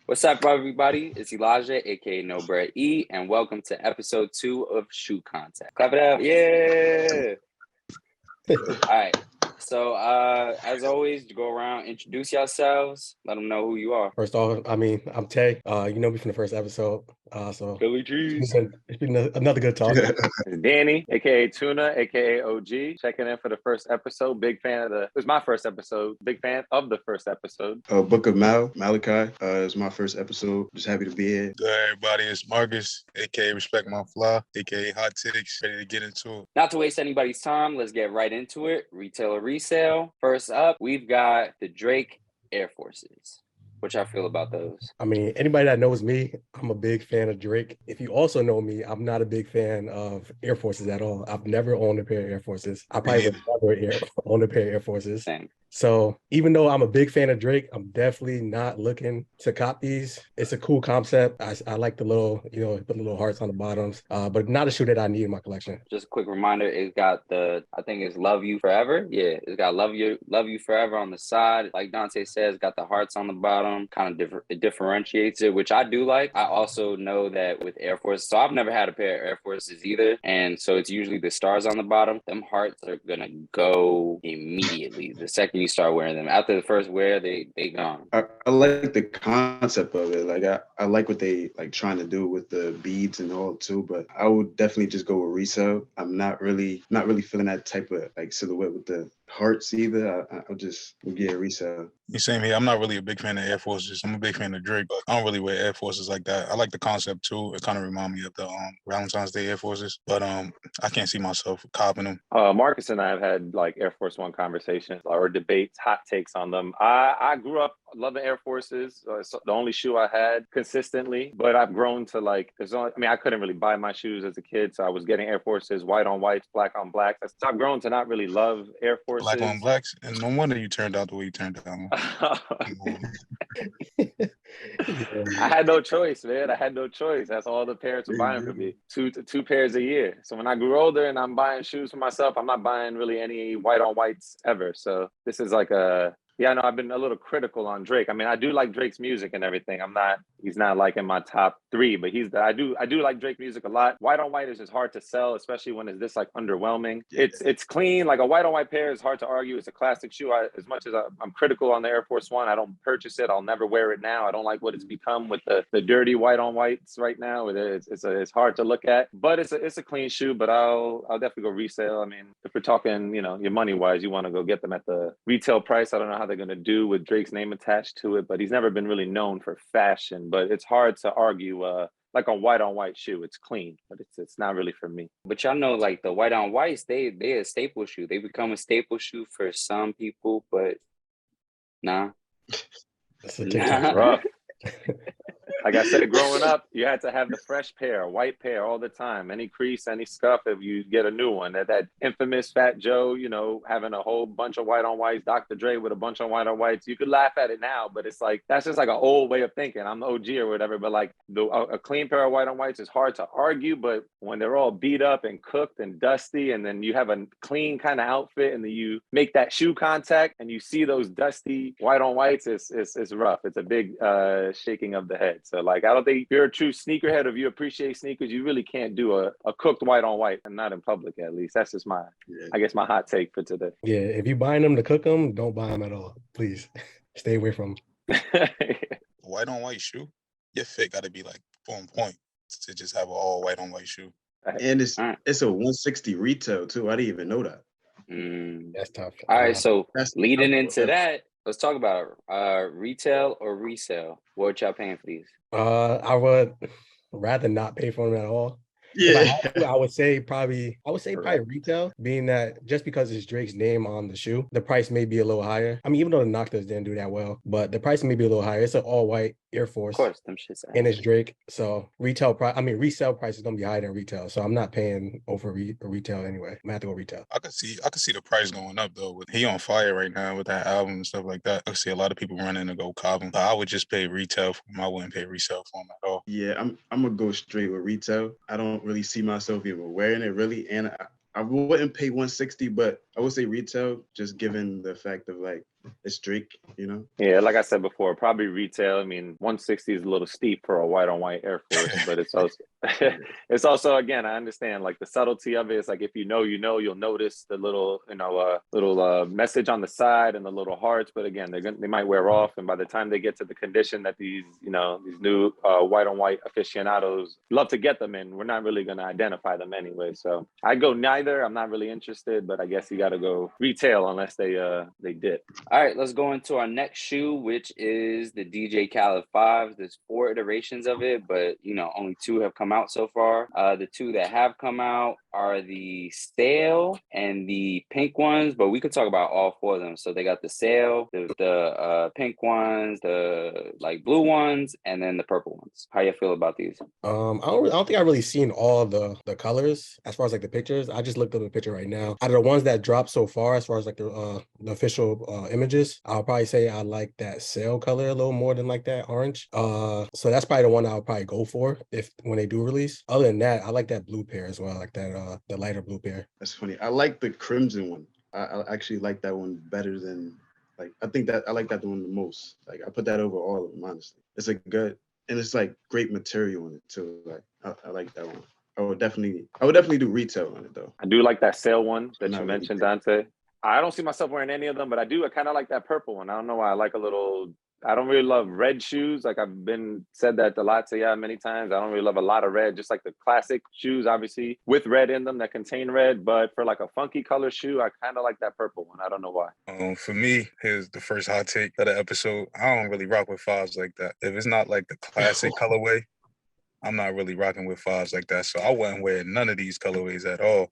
What's up, everybody? It's Elijah, aka No Bread E, and welcome to episode 2 of Shoe Contact. Clap it up, yeah! All right. So, as always, go around, introduce yourselves, let them know who you are. First off, I'm Tay. You know me from the first episode. So Billy G's. it's been another good talk. It's Danny, aka Tuna, aka OG, checking in for the first episode. Big fan of it was my first episode. Big fan of the first episode. Book of Malachi. It's my first episode. Just happy to be here. Good, everybody. It's Marcus, aka Respect My Fly, aka Hot Takes. Ready to get into it. Not to waste anybody's time, let's get right into it. Retail or resale. First up, we've got the Drake Air Forces. What y'all feel about those? I mean, anybody that knows me, I'm a big fan of Drake. If you also know me, I'm not a big fan of Air Forces at all. I've never owned a pair of Air Forces. I probably would never own a pair of Air Forces. Same. So even though I'm a big fan of Drake, I'm definitely not looking to cop these. It's a cool concept. I like the little, put the little hearts on the bottoms, but not a shoe that I need in my collection. Just a quick reminder, it's got I think it's Love You Forever. Yeah, it's got Love You Forever on the side. Like Dante says, it's got the hearts on the bottom, kind of it differentiates it, which I do like. I also know that with Air Force, so I've never had a pair of Air Forces either. And so it's usually the stars on the bottom. Them hearts are going to go immediately. The second you start wearing them. After the first wear, they gone. I like the concept of it. Like I like what they like trying to do with the beads and all too, but I would definitely just go with resale. I'm not really feeling that type of like silhouette with the hearts either. I'll just get resale. Same here. I'm not really a big fan of Air Forces. I'm a big fan of Drake, but I don't really wear Air Forces like that. I like the concept too. It kind of reminds me of the Valentine's Day Air Forces, but I can't see myself copping them. Marcus and I have had like Air Force One conversations or debates, hot takes on them. I grew up loving Air Forces. It's the only shoe I had consistently, but I've grown to like. I couldn't really buy my shoes as a kid, so I was getting Air Forces, white on whites, black on blacks. So I've grown to not really love Air Forces. Black on blacks, and no wonder you turned out the way you turned out. I had no choice, man. I had no choice. That's all the parents were buying for me. Two pairs a year. So when I grew older and I'm buying shoes for myself, I'm not buying really any white on whites ever. So this is like I've been a little critical on Drake. I mean, I do like Drake's music and everything. He's not like in my top 3, but I do like Drake music a lot. White on white is just hard to sell, especially when it's this like underwhelming. It's clean. Like a white on white pair is hard to argue. It's a classic shoe. As much as I'm critical on the Air Force One, I don't purchase it. I'll never wear it now. I don't like what it's become with the dirty white on whites right now. It's hard to look at, but it's a clean shoe. But I'll definitely go resale. I mean, if we're talking, your money wise, you want to go get them at the retail price. I don't know how they're going to do with Drake's name attached to it, but he's never been really known for fashion. But it's hard to argue like a white on white shoe. It's clean, but it's not really for me. But y'all know, like the white on whites, they a staple shoe. They become a staple shoe for some people, but nah. Nah. Rough. Like I said, growing up, you had to have the fresh pair, a white pair all the time. Any crease, any scuff, if you get a new one. That infamous Fat Joe, having a whole bunch of white on whites, Dr. Dre with a bunch of white on whites. You could laugh at it now, but it's like, that's just like an old way of thinking. I'm the OG or whatever, but like a clean pair of white on whites is hard to argue, but when they're all beat up and cooked and dusty, and then you have a clean kind of outfit, and then you make that shoe contact and you see those dusty white on whites, it's rough. It's a big shaking of the head. So like, I don't think if you're a true sneakerhead, or if you appreciate sneakers, you really can't do a cooked white on white, and not in public at least. That's just my hot take for today. Yeah, if you're buying them to cook them, don't buy them at all. Please stay away from them. White on white shoe, your fit got to be like on point to just have an all white on white shoe. And it's a 160 retail too. I didn't even know that. That's tough. All right, so leading into that, let's talk about retail or resale. What y'all paying for these? I would rather not pay for them at all. Yeah, I would say probably retail, being that just because it's Drake's name on the shoe, the price may be a little higher. I mean, even though the Noctas didn't do that well, but the price may be a little higher. It's an all white Air Force. Of course, them shits. And it's Drake. So resale price is gonna be higher than retail. So I'm not paying over retail anyway. I'm gonna have to go retail. I could see the price going up though. With he on fire right now with that album and stuff like that. I see a lot of people running to go cop him. But I would just pay retail for him. I wouldn't pay resale for him at all. Yeah, I'm gonna go straight with retail. I don't really see myself even wearing it really, and I wouldn't pay 160, but I would say retail, just given the fact of like it's Drake, you know. Yeah, like I said before, probably retail. I mean, 160 is a little steep for a white on white Air Force, but it's also it's also, again, I understand like the subtlety of it. It's like if you know, you'll notice the little message on the side and the little hearts. But again, they might wear off, and by the time they get to the condition that these new white on white aficionados love to get them in, we're not really going to identify them anyway. So I go neither. I'm not really interested, but I guess you got to go retail unless they dip. All right, let's go into our next shoe, which is the DJ Khaled 5s. There's 4 iterations of it, but only 2 have come out so far. The 2 that have come out are the sail and the pink ones, but we could talk about all 4 of them. So they got the sail, the pink ones, the like blue ones, and then the purple ones. How you feel about these? I don't think I've really seen all the colors as far as like the pictures. I just looked at the picture right now. Out of the ones that dropped so far, as far as like the official images, I'll probably say I like that sail color a little more than like that orange. So that's probably the one I'll probably go for when they do release. Other than that, I like that blue pair as well, like that the lighter blue pair. That's funny. I like the crimson one. I actually like that one better than I think that I like that one the most. Like I put that over all of them, honestly. It's a good, and it's like great material in it too. Like I like that one. I would definitely do retail on it though. I do like that sail one that you Not mentioned, really. Dante. I don't see myself wearing any of them, but I kind of like that purple one. I don't know why. I don't really love red shoes. Like I've said that a lot to y'all many times. I don't really love a lot of red, just like the classic shoes, obviously, with red in them that contain red. But for like a funky color shoe, I kind of like that purple one. I don't know why. For me, here's the first hot take of the episode. I don't really rock with 5s like that. If it's not like the classic colorway, I'm not really rocking with 5s like that. So I wouldn't wear none of these colorways at all.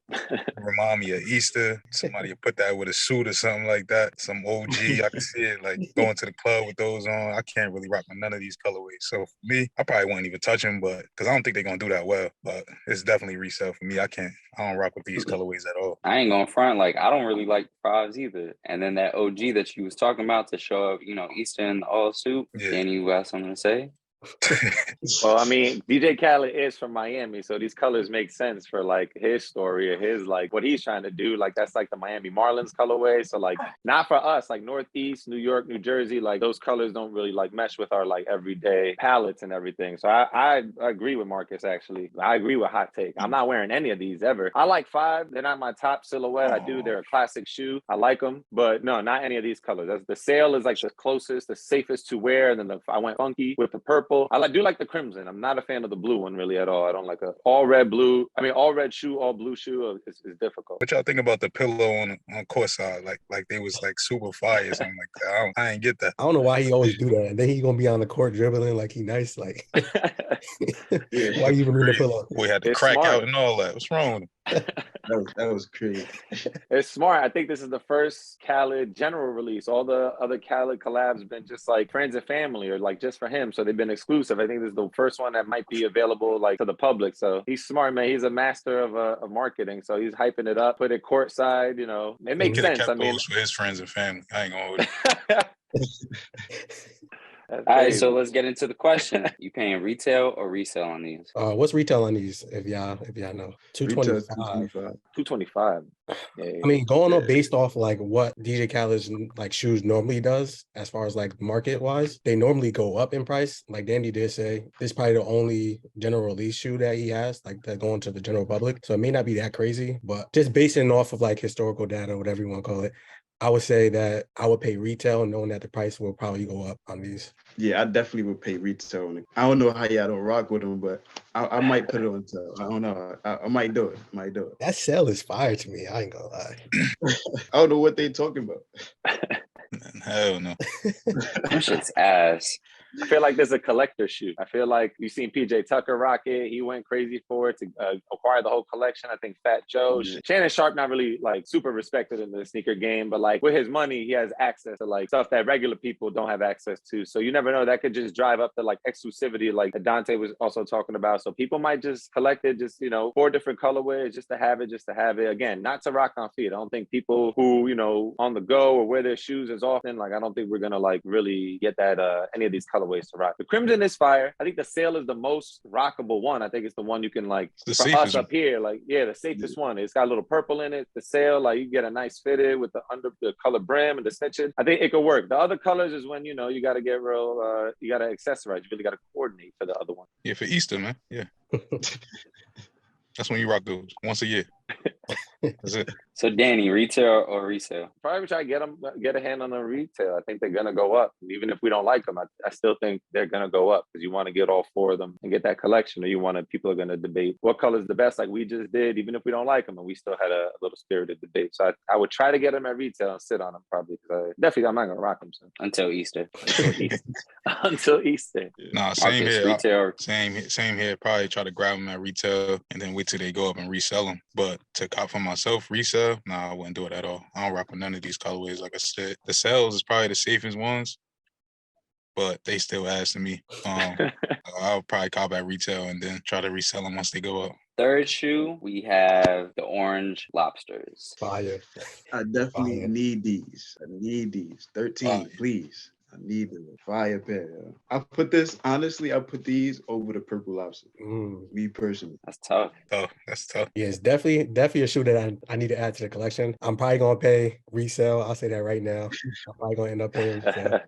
Remind me of Easter. Somebody put that with a suit or something like that. Some OG. I can see it like going to the club with those on. I can't really rock with none of these colorways. So for me, I probably wouldn't even touch them, but because I don't think they're going to do that well. But it's definitely resale for me. I don't rock with these colorways at all. I ain't gonna front, like I don't really like 5s either. And then that OG that you was talking about to show up, Easter in the all suit. Yeah. Danny, you got something to say? Well, I mean, DJ Khaled is from Miami, so these colors make sense for like his story or his like what he's trying to do. Like that's like the Miami Marlins colorway. So like not for us, like Northeast, New York, New Jersey, like those colors don't really like mesh with our like everyday palettes and everything. So I agree with Marcus actually. I agree with Hot Take. I'm not wearing any of these ever. I like 5. They're not my top silhouette. They're a classic shoe. I like them, but no, not any of these colors. The sail is like the closest, the safest to wear. And then I went funky with the purple. I do like the crimson. I'm not a fan of the blue one really at all. I don't like all red shoe, all blue shoe is difficult. What y'all think about the pillow on court side? Like they was like super fire or something like that. I ain't get that. I don't know why he always do that. And then he gonna be on the court dribbling like he nice. Like why you even need a pillow? We had to crack smart. Out and all that. What's wrong with him? That was crazy. It's smart. I think this is the first Khaled general release. All the other Khaled collabs have been just like friends and family or like just for him. So they've been exclusive. I think this is the first one that might be available like to the public. So he's smart, man. He's a master of marketing. So he's hyping it up, put it courtside. It makes sense. I mean, for his friends and family. I ain't gonna hold it. All right, so let's get into the question. You paying retail or resale on these? What's retail on these? If y'all know, $225. Yeah. I mean, going on based off like what DJ Khaled's like shoes normally does, as far as like market wise, they normally go up in price. Like Dandy did say, this is probably the only general release shoe that he has, like that going to the general public. So it may not be that crazy, but just basing off of like historical data, whatever you want to call it, I would say that I would pay retail knowing that the price will probably go up on these. Yeah, I definitely would pay retail on it. I don't know how y'all don't rock with them, but I might put it on sale. I don't know. I might do it. That sale is fire to me. I ain't gonna lie. I don't know what they talking about. Hell no. That shit's ass. I feel like there's a collector shoe. I feel like you've seen PJ Tucker rock it. He went crazy for it to acquire the whole collection. I think Fat Joe, Shannon Sharp, not really like super respected in the sneaker game, but like with his money, he has access to like stuff that regular people don't have access to. So you never know, that could just drive up the like exclusivity like Dante was also talking about. So people might just collect it, just, 4 different colorways just to have it. Again, not to rock on feet. I don't think people who, on the go or wear their shoes as often, like I don't think we're going to like really get that any of these colorways colorways to rock. The crimson is fire. I think the sail is the most rockable one. I think it's the one you can like The for us safest up here. Like the safest one. It's got a little purple in it. The sail, like you get a nice fitted with the color brim and the stitching. I think it could work. The other colors is when you got to get real. You got to accessorize. You really got to coordinate for the other one. Yeah, for Easter, man. Yeah. That's when you rock those once a year. That's it. So Danny, retail or resale? Probably try to get a hand on the retail. I think they're gonna go up. Even if we don't like them, I still think they're gonna go up because you want to get all four of them and get that collection, or you want to. People are gonna debate what color is the best, like we just did. Even if we don't like them, and we still had a little spirited debate. So I would try to get them at retail and sit on them probably because I'm not gonna rock them Until Easter. until Easter. Nah, same here. Retail. Same here. Probably try to grab them at retail and then wait till they go up and resell them. But to cop for myself, resell, nah, I wouldn't do it at all. I don't rock with none of these colorways. Like I said, the sales is probably the safest ones, but they still ass to me. I'll probably cop at retail and then try to resell them once they go up. Third shoe, we have the orange lobsters. Fire. I definitely Fire. need these. I need these. 13, Fire. please. I need them. Fire pair. I put these over the purple lobster. Me personally. That's tough. Oh, that's tough. Yeah, it's definitely a shoe that I need to add to the collection. I'm probably gonna pay resale. I'll say that right now. I'm probably gonna end up paying resale.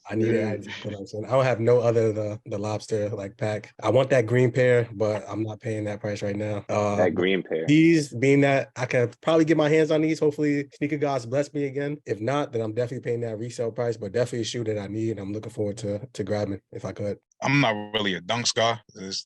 I need to add to the collection. I don't have no other the lobster like pack. I want that green pair, but I'm not paying that price right now. That green pair. These being that I can probably get my hands on these. Hopefully, sneaker gods bless me again. If not, then I'm definitely paying that resale price. But definitely a shoe that I need, and I'm looking forward to grabbing if I could. I'm not really a dunks guy.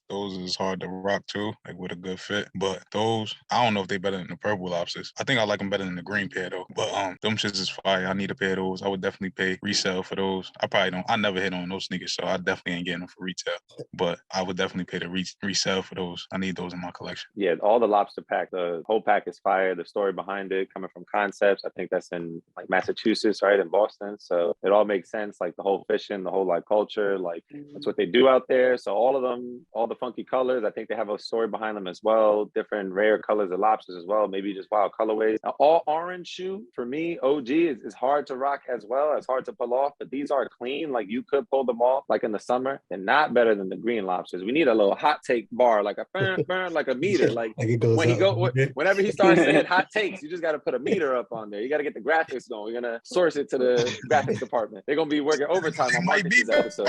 Those is hard to rock too, like with a good fit. But those, I don't know if they better than the purple lobsters. I think I like them better than the green pair though. But them shits is fire. I need a pair of those. I would definitely pay resale for those. I never hit on those sneakers, so I definitely ain't getting them for retail. But I would definitely pay the resale for those. I need those in my collection. Yeah, all the lobster pack, the whole pack is fire. The story behind it coming from Concepts. I think that's in like Massachusetts, right? In Boston. So it all makes sense. Like the whole fishing, the whole like culture, like that's what they do out there. So all of them, all the funky colors, I think they have a story behind them as well. Different rare colors of lobsters as well. Maybe just wild colorways. Now, all orange shoe for me, OG is hard to rock as well. It's hard to pull off, but these are clean. Like you could pull them off like in the summer. They're not better than the green lobsters. We need a little hot take bar, like a burn, like a meter. Like whenever he starts saying hot takes, you just got to put a meter up on there. You got to get the graphics going. We're gonna source it to the graphics department. They're gonna be working overtime on marketing this episode.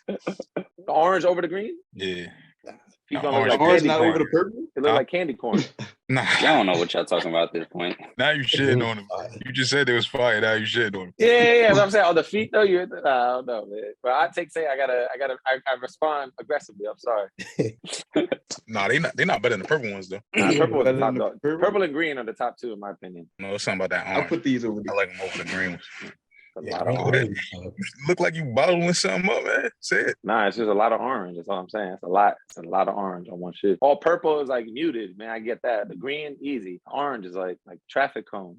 The orange over the green? Yeah. He's gonna look like Orange candy not corn. over the purple? It look like candy corn. Nah. Y'all don't know what y'all talking about at this point. Now you shitting on them. You just said it was fire. Now you shitting on them. Yeah. But I'm saying on the feet though, I don't know, man. But I I respond aggressively. I'm sorry. Nah, they're not better than the purple ones though. Purple, Better is the top than the dog. purple? Purple and green are the top two in my opinion. No, it's something about that I'll orange. put these over I like them over the green ones. A Yeah, lot of orange. Look like you bottling something up, man. Say it. Nah, it's just a lot of orange. That's all I'm saying. It's a lot of orange on one shit. All purple is like muted, man. I get that. The green, easy. Orange is like traffic cone.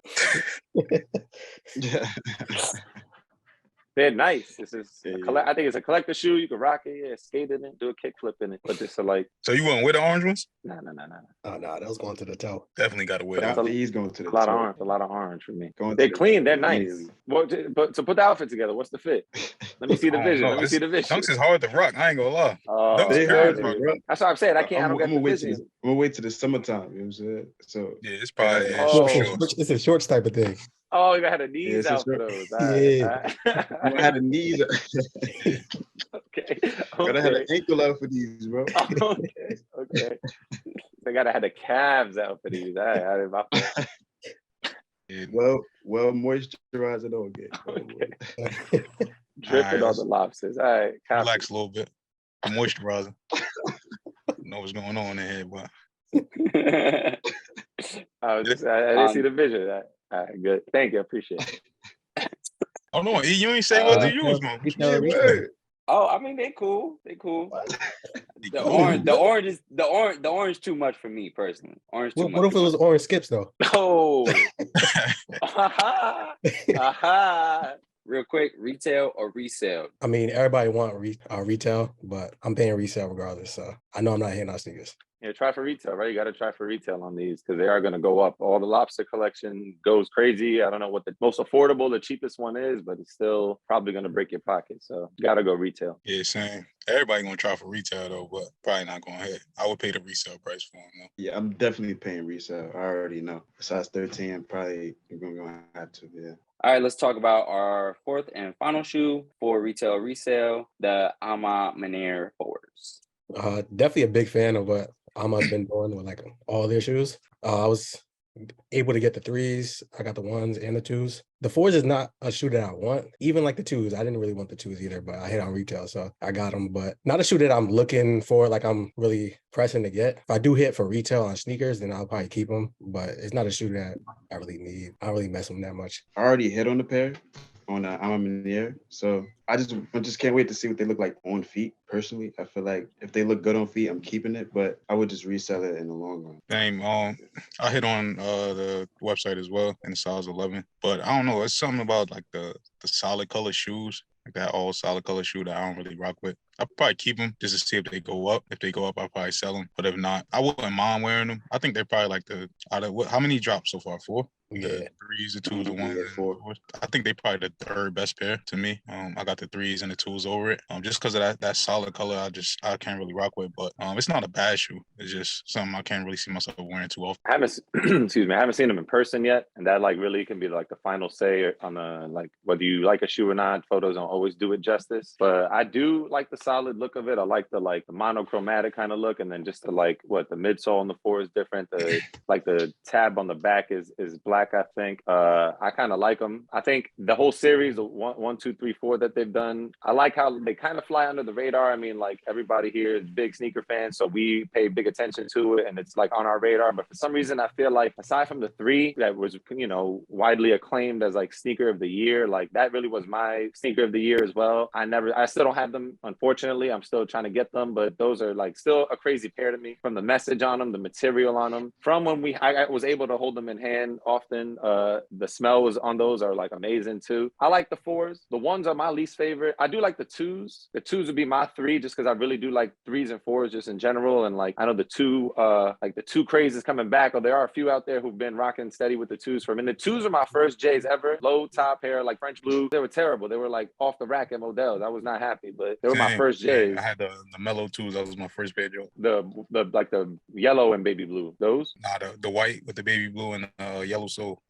They're nice. This is I think it's a collector shoe. You can rock it, yeah, skate in it, do a kickflip in it. But just to like So you went with the orange ones? no. Oh no, that was going to the toe. Definitely got to wear That's that. These going to the A lot of toe. orange. A lot of orange for me. Going They're to the clean. They're toe nice. immediately. Well, but to put the outfit together, what's the fit? Let me see the I don't vision. know. Let me see the vision. Dunks is hard to rock. I ain't gonna lie. Dunks They is hard very to rock. rock. That's what I'm saying. I I'm don't get gonna the wait vision. I'm gonna wait till the summertime. You know what I'm saying? So Yeah, it's probably Oh. It's a shorts type of thing. Oh, you had a knees Yeah, out for it's those. Yeah. I'm gonna have the knees. Okay. Gotta have the ankle out for these, bro. Okay. They gotta have the calves out for these. All right. Yeah. Well moisturized it all good. Okay. Dripping on Alright, the lobsters. All right. Copy. relax a little bit. I'm moisturizing. Know what's going on in here, but I didn't see the vision. All right, good. Thank you. I appreciate it. oh no, E, you ain't say what to use, man. What you Yeah, mean? Word. Oh, I mean they cool. They cool. The orange too much for me personally. Orange too much. What if it was orange skips though? Oh. Aha. real quick, retail or resale? I mean, everybody want retail, but I'm paying resale regardless. So I know I'm not hitting our sneakers. Yeah, try for retail, right? You got to try for retail on these because they are going to go up. All the lobster collection goes crazy. I don't know what the most affordable, the cheapest one is, but it's still probably going to break your pocket. So got to go retail. Yeah, same. Everybody gonna try for retail though, but probably not gonna hit. I would pay the resale price for them though. Yeah, I'm definitely paying resale. I already know. Size 13, I'm probably gonna have to. Yeah. All right, let's talk about our fourth and final shoe for retail resale, the Ama Manir fours. Definitely a big fan of what Ama's been doing with like all their shoes. I was able to get the 3s. I got the 1s and the 2s. The 4s is not a shoe that I want. Even like the 2s, I didn't really want the 2s either, but I hit on retail, so I got them. But not a shoe that I'm looking for, like I'm really pressing to get. If I do hit for retail on sneakers, then I'll probably keep them. But it's not a shoe that I really need. I don't really mess with them that much. I already hit on the pair on I'm in the air. So I just can't wait to see what they look like on feet. Personally, I feel like if they look good on feet, I'm keeping it, but I would just resell it in the long run. Same. I hit on the website as well in size 11, but I don't know. It's something about like the solid color shoes, like that all solid color shoe that I don't really rock with. I'll probably keep them just to see if they go up. If they go up, I'll probably sell them. But if not, I wouldn't mind wearing them. I think they're probably like how many drops so far? 4? Yeah. The 3s, the 2s, the 1s, Yeah, and 4. 4s. I think they probably the third best pair to me. I got the 3s and the 2s over it. Just because of that solid color, I can't really rock with. But it's not a bad shoe. It's just something I can't really see myself wearing too often. I haven't I haven't seen them in person yet, and that like really can be like the final say on the like whether you like a shoe or not. Photos don't always do it justice, but I do like the solid look of it. I like the monochromatic kind of look, and then just the the midsole on the 4 is different. The like the tab on the back is black. I think I kind of like them. I think the whole series, the 1, 2, 3, 4 that they've done, I like how they kind of fly under the radar. I mean, like everybody here is big sneaker fans, so we pay big attention to it, and it's like on our radar. But for some reason, I feel like aside from the 3 that was widely acclaimed as like sneaker of the year, like that really was my sneaker of the year as well. I still don't have them, unfortunately. I'm still trying to get them, but those are like still a crazy pair to me. From the message on them, the material on them, from when I was able to hold them in hand often. The smells on those are like amazing too. I like the 4s. The 1s are my least favorite. I do like the 2s. The 2s would be my 3 just because I really do like 3s and 4s just in general. And like I know the 2 craze is coming back, or there are a few out there who've been rocking steady with the 2s for a minute. The 2s are my first J's ever. Low top hair, like French blue. They were terrible. They were like off the rack at Modell's. I was not happy, but they were my first J's. I had the mellow 2s. That was my first pair. The yellow and baby blue. Those? Nah, the white with the baby blue and yellow sole.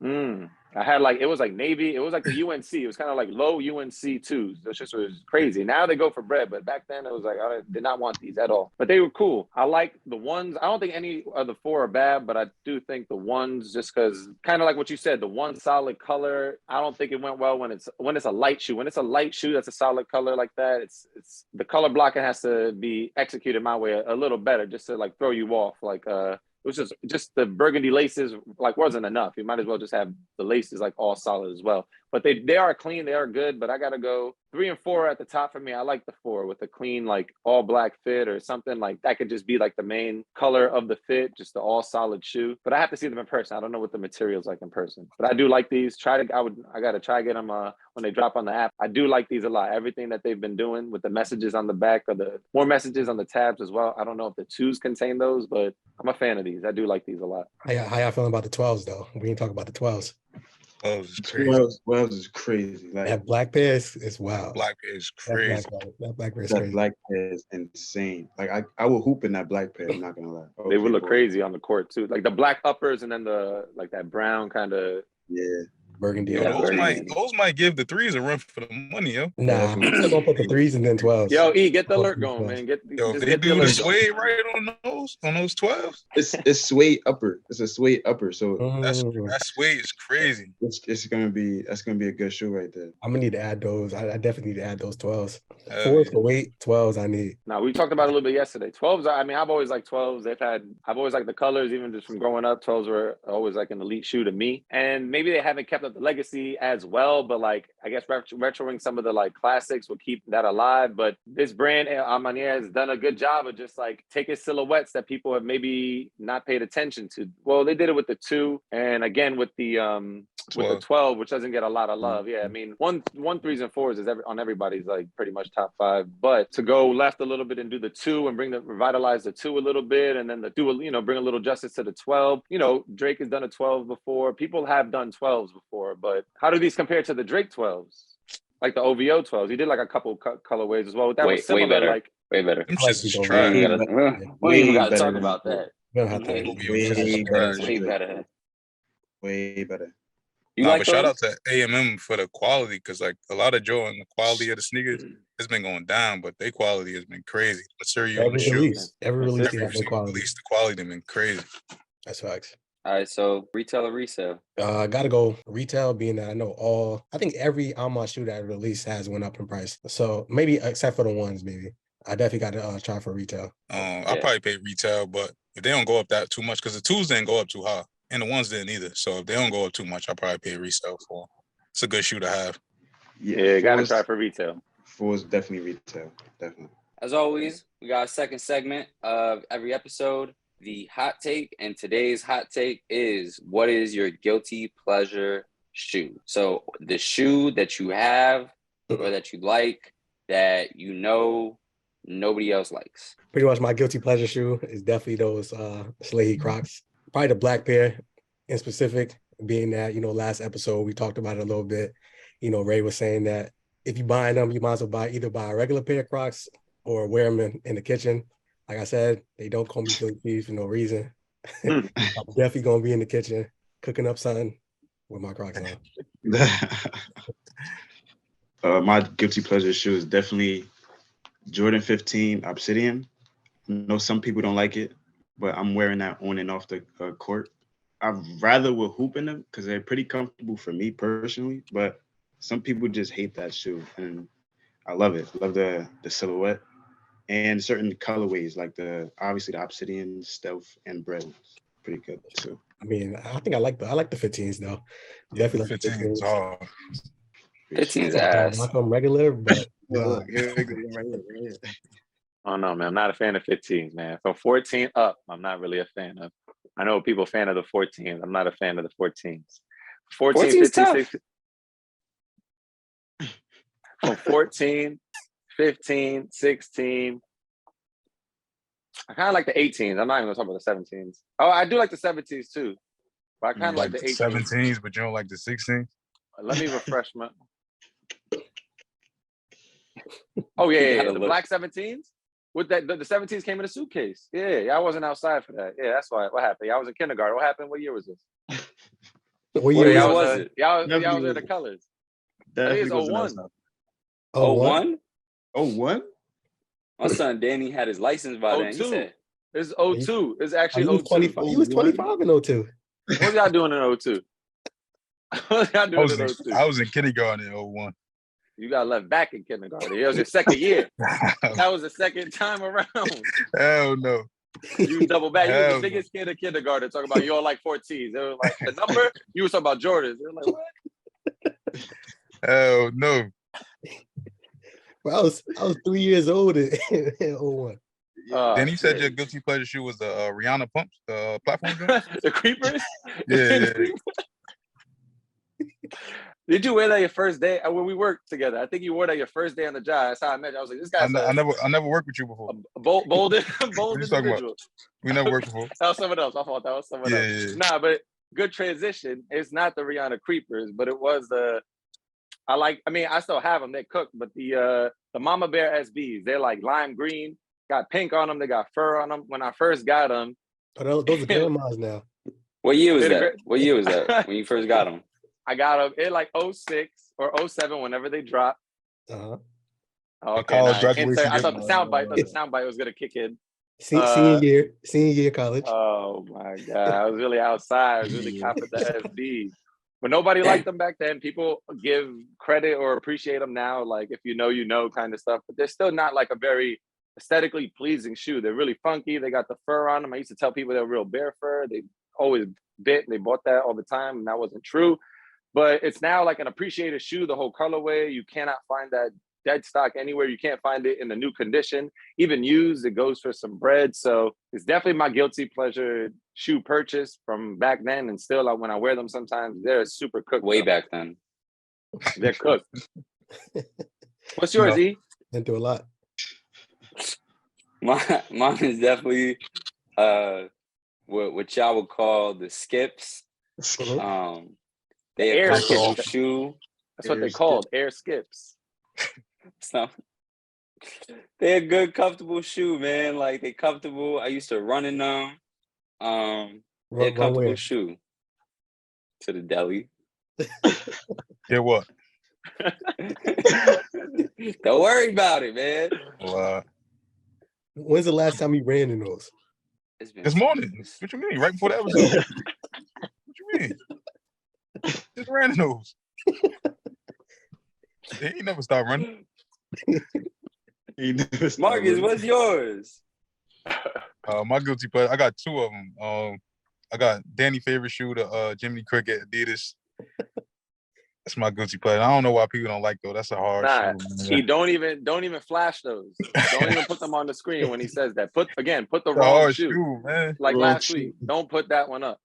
I had it was like navy. It was like the UNC. It was kind of like low UNC 2s. That just was crazy. Now they go for bread, but back then it was like I did not want these at all. But they were cool. I like the 1s. I don't think any of the 4 are bad, but I do think the 1s, just because kind of like what you said, the 1 solid color. I don't think it went well when it's a light shoe. When it's a light shoe that's a solid color like that, it's the color blocking has to be executed my way a little better just to like throw you off. Like it was just the burgundy laces like wasn't enough. You might as well just have the laces like all solid as well. But they are clean, they are good, but I gotta go 3 and 4 at the top for me. I like the 4 with the clean like all black fit or something like that could just be like the main color of the fit, just the all solid shoe. But I have to see them in person. I don't know what the material's like in person. But I do like these. I gotta try to get them when they drop on the app. I do like these a lot. Everything that they've been doing with the messages on the back, or the more messages on the tabs as well. I don't know if the 2s contain those, but I'm a fan of these. I do like these a lot. How y'all feeling about the 12s though? We didn't talk about the 12s. 12s is crazy. Like that black pair is wild. Black pair is crazy. That black pair is crazy. That black pair is insane. Like I will hoop in that black pair. I'm not gonna lie. They would look crazy on the court too. Like the black uppers and then the like that brown kind of burgundy. Yo, those might give the 3s a run for the money, yo. Nah, I'm still gonna put the 3s and then 12s. Yo, get the alert going, man. If they do the suede right on those 12s. It's suede upper. It's a suede upper. So that suede is crazy. That's gonna be a good shoe right there. I'm gonna need to add those. I definitely need to add those 12s. 4s for weight, 12s I need. Now we talked about it a little bit yesterday. 12s I've always liked 12s. I've always liked the colors, even just from growing up. 12s were always like an elite shoe to me. And maybe they haven't kept up the legacy as well, but like I guess retroing some of the like classics will keep that alive. But this brand Amanier has done a good job of just like taking silhouettes that people have maybe not paid attention to. Well, they did it with the 2, and again with the with the 12, which doesn't get a lot of love. Yeah, I mean, one threes and fours is on everybody's like pretty much top 5. But to go left a little bit and do the 2 and revitalize the 2 a little bit, and then bring a little justice to the 12. Drake has done a 12 before. People have done 12s before, but how do these compare to the Drake 12s? Like the OVO 12s. He did like a couple colorways as well. That was similar. Way better. Like way better. Them shits is We trash. even gotta talk about that. We don't have to. Way better. You Nah, like but those? shout out to A&M for the quality, because like a lot of Jordan, the quality of the sneakers has been going down, but their quality has been crazy. Material on the shoes. Every release, Every the quality. release, the quality has been crazy. That's facts. All right, so retail or resale? I gotta go retail, being that I think every Alma shoe that I released has went up in price. So maybe except for the ones, maybe. I definitely got to try for retail. I'll probably pay retail, but if they don't go up that too much, because the 2s didn't go up too high, and the 1s didn't either. So if they don't go up too much, I'll probably pay resale for them. It's a good shoe to have. Yeah, gotta try for retail. 4s definitely retail, definitely. As always, we got a second segment of every episode, the hot take, and today's hot take is, what is your guilty pleasure shoe? So the shoe that you have or that you like that nobody else likes. Pretty much my guilty pleasure shoe is definitely those Slade Crocs. Probably the black pair in specific, being that, last episode we talked about it a little bit. Ray was saying that if you buy them, you might as well buy a regular pair of Crocs or wear them in the kitchen. Like I said, they don't call me guilty for no reason. I'm definitely gonna be in the kitchen cooking up something with my Crocs on. My guilty pleasure shoe is definitely Jordan 15 Obsidian. I know some people don't like it, but I'm wearing that on and off the court. I'd rather with hoop in them because they're pretty comfortable for me personally, but some people just hate that shoe, and I love it. I love the silhouette and certain colorways, like obviously the Obsidian, Stealth, and Bread. Pretty good too. I mean, I think I like the 15s though. Yeah, Definitely the 15s hard. 15's ass. Not them regular, but Oh no, man, I'm not a fan of 15s, man. From 14 up, I'm not really a fan of. I know people fan of the 14s. I'm not a fan of the 14s. 14, 15, 16. From 14, 15, 16. I kind of like the 18s. I'm not even going to talk about the 17s. Oh, I do like the 17s too. But I kind of like the 18s. 17s, but you don't like the 16s? Let me refresh my... Oh, yeah. The black 17s? With that, the 17s came in a suitcase. Yeah, I wasn't outside for that. Yeah, that's why. What happened? Y'all was in kindergarten. What happened? What year was this? What year was it? Y'all was in the colors. I think it's 01. 01? 01? My son Danny had his license by then. He said, it's 02. It's actually 02. He was 25 in 02. What y'all doing in 02? What y'all doing in 02? I was in kindergarten in 01. You got left back in kindergarten. It was your second year. That was the second time around. Hell no. You double back. You were the biggest kid in kindergarten talking about you all like 14s. They were like, the number, you were talking about Jordans. They were like, what? Hell no. Well, I was 3 years old in 01. Then you said your guilty pleasure shoe was the Rihanna pumps, the platform. The creepers? Yeah. Did you wear that your first day when we worked together? I think you wore that your first day on the job. That's how I met you. I was like, this guy's I never worked with you before. Bold individual. We never worked before. That was someone else. I thought that was someone else. Yeah. Nah, but good transition. It's not the Rihanna creepers, but it was I still have them. They cook, but the Mama Bear SBs, they're like lime green, got pink on them. They got fur on them. When I first got them. Oh, those are grandmas now. What year was that? What year was that when you first got them? I got them in like 06 or 07, whenever they dropped. Uh-huh. Okay, nice. I thought the soundbite was gonna kick in. Senior year college. Oh my god, I was really outside. I was really copping the SBs, but nobody liked them back then. People give credit or appreciate them now, like if you know kind of stuff. But they're still not like a very aesthetically pleasing shoe. They're really funky. They got the fur on them. I used to tell people they're real bear fur. They always bit. They bought that all the time, and that wasn't true. But it's now like an appreciated shoe, the whole colorway. You cannot find that dead stock anywhere. You can't find it in a new condition. Even used, it goes for some bread. So it's definitely my guilty pleasure shoe purchase from back then. And still, when I wear them sometimes, they're super cooked. Way back then. They're cooked. What's yours, E? Been through a lot. Mine is definitely what y'all would call the skips. They Air a comfortable skips. shoe. That's what they called, air skips. So they're a good, comfortable shoe, man. Like they comfortable. I used to run in them. They're a comfortable shoe. To the deli. Yeah, what? Don't worry about it, man. Well, when's the last time you ran in those? It's been this morning. What you mean? Right before the episode. What you mean? Just ran in those. He ain't never stopped running. Marcus, what's yours? My guilty pleasure. I got two of them. I got Danny's favorite shoe, the Jiminy Cricket Adidas. That's my guilty pleasure. I don't know why people don't like though. That's a hard shoe. He don't even flash those. Don't even put them on the screen when he says that. Put the wrong hard shoe, man. Like last week. Don't put that one up.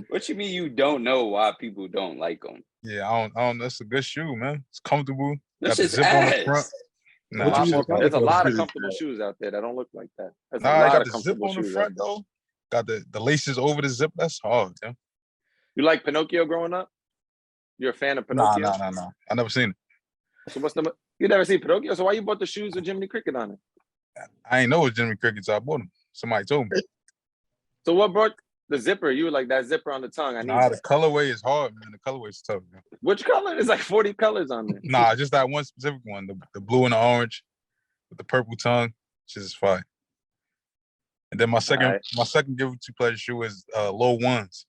What you mean you don't know why people don't like them? Yeah, I don't. That's a good shoe, man. It's comfortable. That's got the just zip ass. on the front. Nah, there's a lot of comfortable shoes out there that don't look like that. There's a lot I got of the zip on the shoes front though. Got the laces over the zip. That's hard, yeah. You like Pinocchio growing up? You're a fan of Pinocchio? Nah. I never seen it. So you never seen Pinocchio? So why you bought the shoes with Jiminy Cricket on it? I ain't know it was Jiminy Cricket, so I bought them. Somebody told me. So what brought the zipper? You were like, that zipper on the tongue. The colorway is hard, man. The colorway is tough, man. Which color? There's like 40 colors on there. Nah, just that one specific one. The blue and the orange with the purple tongue. Shit is fire. And then my second guilty pleasure shoe is low ones.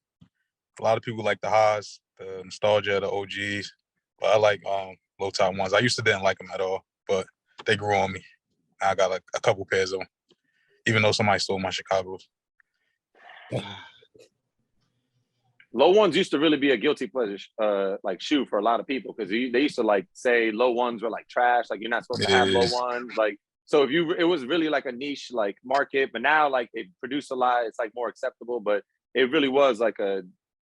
A lot of people like the highs, the nostalgia, the OGs. But I like low top ones. I used to didn't like them at all, but they grew on me. I got like a couple pairs of them, even though somebody stole my Chicago's. Low ones used to really be a guilty pleasure like shoe for a lot of people because they used to like say low ones were like trash, like you're not supposed to have low ones. Like so it was really like a niche like market, but now like they produce a lot, it's like more acceptable, but it really was like a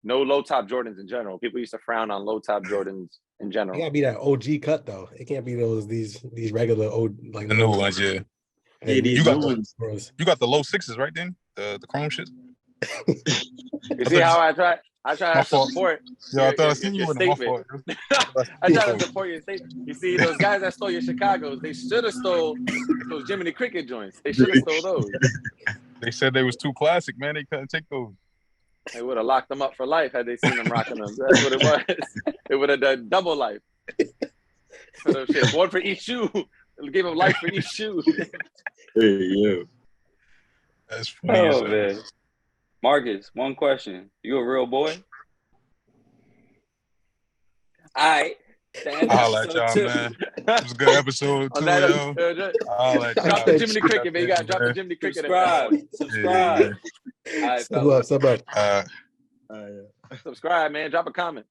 no low top Jordans in general. People used to frown on low top Jordans in general. It gotta be that OG cut though. It can't be these regular old like the new ones, yeah. You got the low sixes, right? Then the chrome shit. You see how I try to support. I thought I seen you with my fault. I try to support your statement. You see, those guys that stole your Chicago's, they should have stole those Jiminy Cricket joints. They should have stole those. They said they was too classic, man. They couldn't take those. They would have locked them up for life had they seen them rocking them. That's what it was. They would have done double life. So shit, one for each shoe. They gave them life for each shoe. Hey, yeah. That's funny. Man. Marcus, one question. You a real boy? All right. I'll let y'all, man. It was a good episode, too, yo. Drop the Jiminy Cricket, man. You got to drop the Jiminy Cricket. Subscribe. All right, sub up. Subscribe, man. Drop a comment.